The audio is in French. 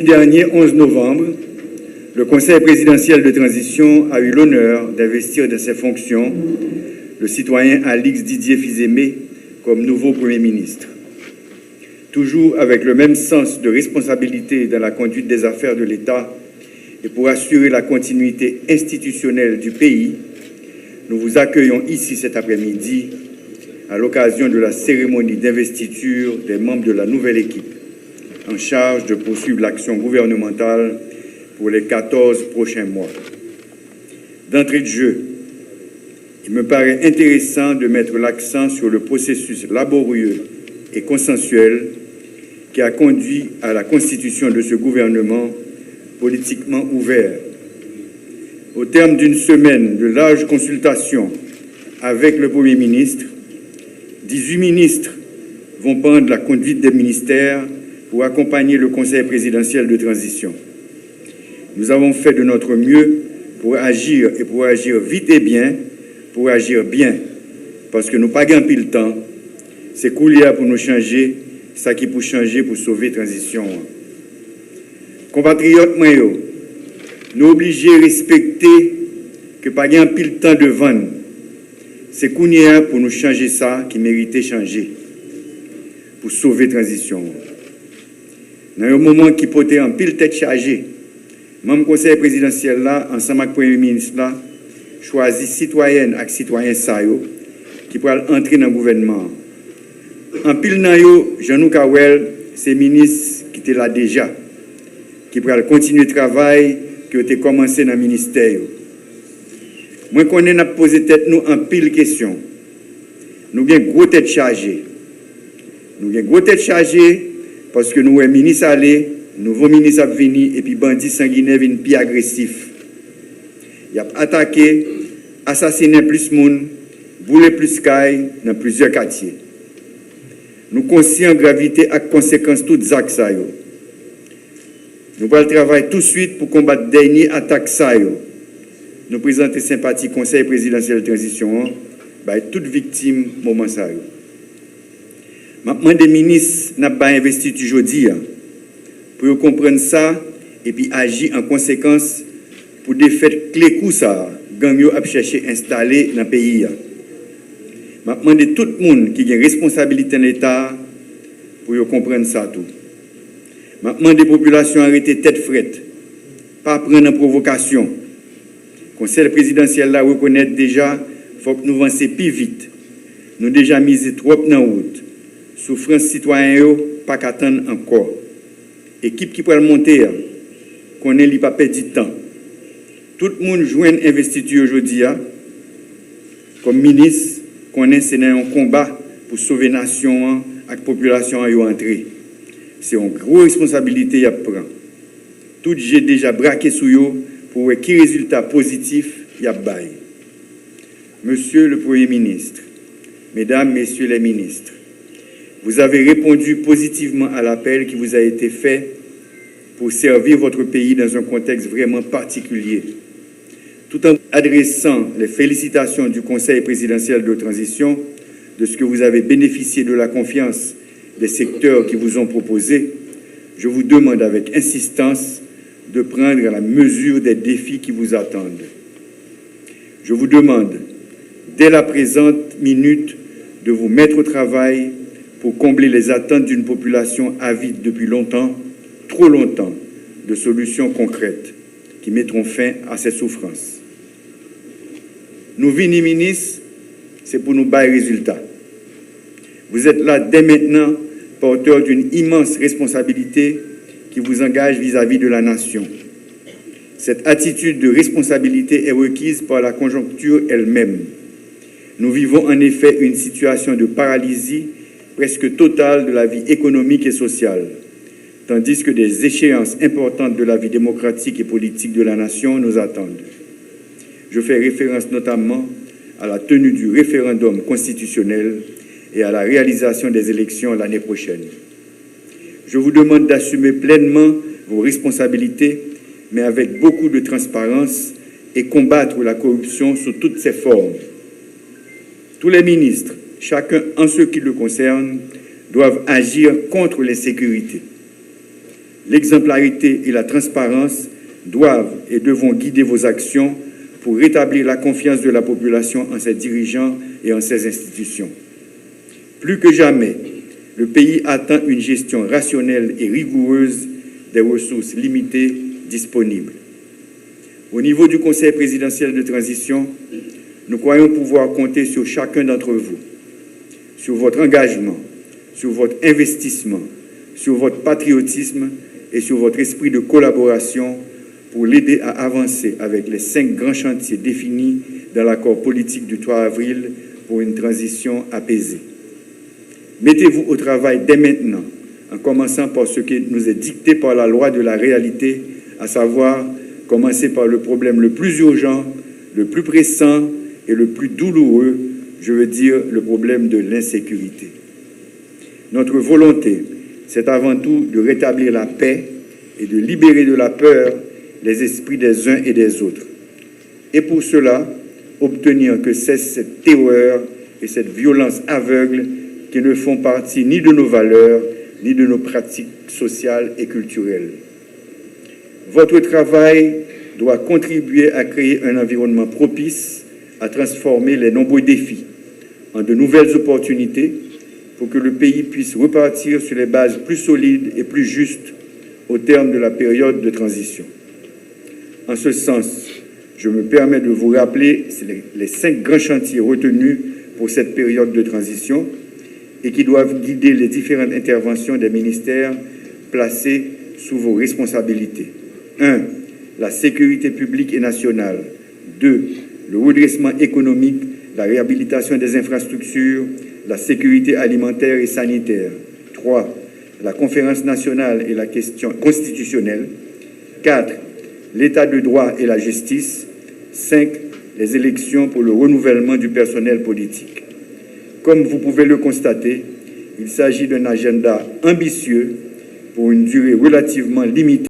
Dernier 11 novembre, le Conseil présidentiel de transition a eu l'honneur d'investir de ses fonctions le citoyen Alix Didier Fils-Aimé comme nouveau Premier ministre. Toujours avec le même sens de responsabilité dans la conduite des affaires de l'État et pour assurer la continuité institutionnelle du pays, nous vous accueillons ici cet après-midi à l'occasion de la cérémonie d'investiture des membres de la nouvelle équipe en charge de poursuivre l'action gouvernementale pour les 14 prochains mois. D'entrée de jeu, il me paraît intéressant de mettre l'accent sur le processus laborieux et consensuel qui a conduit à la constitution de ce gouvernement politiquement ouvert. Au terme d'une semaine de larges consultations avec le Premier ministre, 18 ministres vont prendre la conduite des ministères pour accompagner le Conseil présidentiel de transition. Nous avons fait de notre mieux pour agir vite et bien, pour agir bien, parce que nous pas gagnons le temps. C'est coulier pour nous changer, ça qui pour changer pour sauver la transition. Compatriotes, nous obligés à respecter que pas gagnons le temps de vendre. C'est coulier pour nous changer ça qui méritait changer, pour sauver la transition. Dans un moment qui portait en pile tête chargée, même conseil présidentiel là, ensemble avec le Premier ministre là, choisit citoyenne et citoyen Sayo qui pourra entrer dans le gouvernement. En pile dans yo, Jean-Nou Kawel, c'est ministre qui était là déjà, qui pourra continuer le travail qui a été commencé dans le ministère. Moi, qu'on a posé tête nous en pile question. Nous avons gros tête chargée. Parce que nous sommes ministres allés, nouveau ministre a venu et puis bandits sanguinaires viennent plus agressifs. Il a attaqué, assassiné plus de monde, brûlé plus de cailles dans plusieurs quartiers. Nous sommes conscients de la gravité et des conséquences de toutes ces actes. Nous allons travailler tout de suite pour combattre les dernières attaques. Nous présentons sympathie Conseil présidentiel de transition à toutes victimes moment ça. Maintenant, des ministres n'ont pas investi aujourd'hui pour comprendre ça et puis agir en conséquence pour des faits clés coups ça, gang yo a cherché installer dans le pays. Maintenant, de tout le monde qui a une responsabilité dans l'État pour comprendre ça tout. Maintenant, des populations arrêtées tête frette, pas prendre en provocation. Le Conseil présidentiel là reconnaît déjà, il faut que nous avancions plus vite. Nous déjà misé trop dans la route. Souffrance citoyenne, pas qu'attendre encore. Équipe qui peut monter, qu'on ait pas perdu de temps. Tout le monde joue une investiture aujourd'hui, comme ministre, qu'on ait un combat pour sauver la nation et la population à y entrer. C'est une grosse responsabilité à prendre. Tout j'ai déjà braqué sur eux pour quel résultat positif y a bail. Monsieur le Premier ministre, Mesdames, Messieurs les ministres, vous avez répondu positivement à l'appel qui vous a été fait pour servir votre pays dans un contexte vraiment particulier. Tout en adressant les félicitations du Conseil présidentiel de transition de ce que vous avez bénéficié de la confiance des secteurs qui vous ont proposé, je vous demande avec insistance de prendre la mesure des défis qui vous attendent. Je vous demande, dès la présente minute, de vous mettre au travail pour combler les attentes d'une population avide depuis longtemps, trop longtemps, de solutions concrètes qui mettront fin à ces souffrances. Nous, Vini ministres, c'est pour nous bailler résultat. Vous êtes là dès maintenant, porteur d'une immense responsabilité qui vous engage vis-à-vis de la nation. Cette attitude de responsabilité est requise par la conjoncture elle-même. Nous vivons en effet une situation de paralysie presque totale de la vie économique et sociale, tandis que des échéances importantes de la vie démocratique et politique de la nation nous attendent. Je fais référence notamment à la tenue du référendum constitutionnel et à la réalisation des élections l'année prochaine. Je vous demande d'assumer pleinement vos responsabilités, mais avec beaucoup de transparence et combattre la corruption sous toutes ses formes. Tous les ministres, chacun en ce qui le concerne, doivent agir contre l'insécurité. L'exemplarité et la transparence doivent et devront guider vos actions pour rétablir la confiance de la population en ses dirigeants et en ses institutions. Plus que jamais, le pays attend une gestion rationnelle et rigoureuse des ressources limitées disponibles. Au niveau du Conseil présidentiel de transition, nous croyons pouvoir compter sur chacun d'entre vous, sur votre engagement, sur votre investissement, sur votre patriotisme et sur votre esprit de collaboration pour l'aider à avancer avec les 5 grands chantiers définis dans l'accord politique du 3 avril pour une transition apaisée. Mettez-vous au travail dès maintenant, en commençant par ce qui nous est dicté par la loi de la réalité, à savoir commencer par le problème le plus urgent, le plus pressant et le plus douloureux, je veux dire le problème de l'insécurité. Notre volonté, c'est avant tout de rétablir la paix et de libérer de la peur les esprits des uns et des autres. Et pour cela, obtenir que cesse cette terreur et cette violence aveugle qui ne font partie ni de nos valeurs, ni de nos pratiques sociales et culturelles. Votre travail doit contribuer à créer un environnement propice à transformer les nombreux défis en de nouvelles opportunités pour que le pays puisse repartir sur les bases plus solides et plus justes au terme de la période de transition. En ce sens, je me permets de vous rappeler les 5 grands chantiers retenus pour cette période de transition et qui doivent guider les différentes interventions des ministères placés sous vos responsabilités. 1. La sécurité publique et nationale. 2. Le redressement économique, la réhabilitation des infrastructures, la sécurité alimentaire et sanitaire. 3. La conférence nationale et la question constitutionnelle. 4. L'état de droit et la justice. 5. Les élections pour le renouvellement du personnel politique. Comme vous pouvez le constater, il s'agit d'un agenda ambitieux pour une durée relativement limitée.